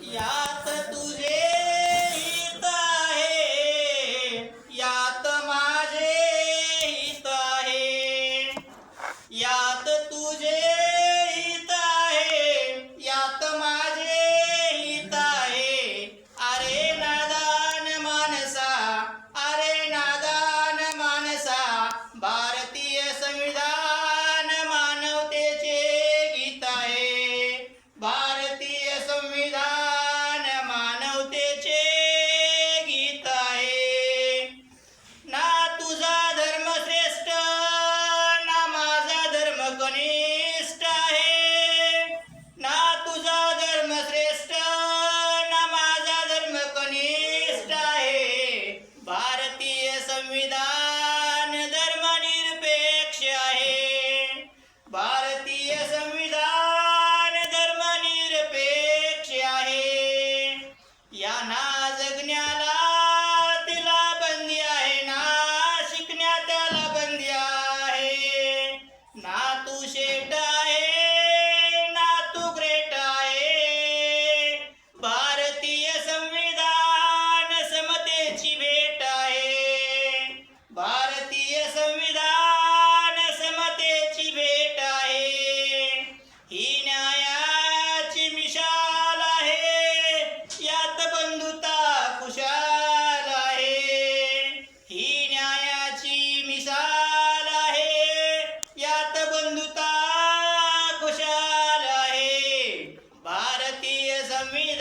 यात तुझे हित आहे, यात माझे हित आहे. यात तुझे हित आहे, यात माझे हित आहे. अरे नादान मानसा, अरे नादान मानसा, भारतीय संविधान मानवतेचे गीत आहे. भारतीय संविधान मानवतेचे गीत आहे. ना तुझा धर्म श्रेष्ठ, ना माझा धर्म कनिष्ठ आहे. ना तुझा धर्म श्रेष्ठ, ना माझा धर्म कनिष्ठ आहे. भारतीय संविधान धर्मनिरपेक्ष आहे. भारतीय संविधान धर्मनिरपेक्ष आहे. या ना जगण्याला तिला बंदी आहे, ना शिकण्या त्याला बंदी आहे. ना तू शेट आहे, ना तू ग्रेट आहे. भारतीय संविधान समतेची भेट आहे. भारतीय संविधान समतेची भेट आहे. ही न्यायाची मिशाल आहे, यात बंधुता खुशाल आहे. ही न्यायाची मिसाल आहे, यात बंधुता खुशाल आहे. भारतीय संविधान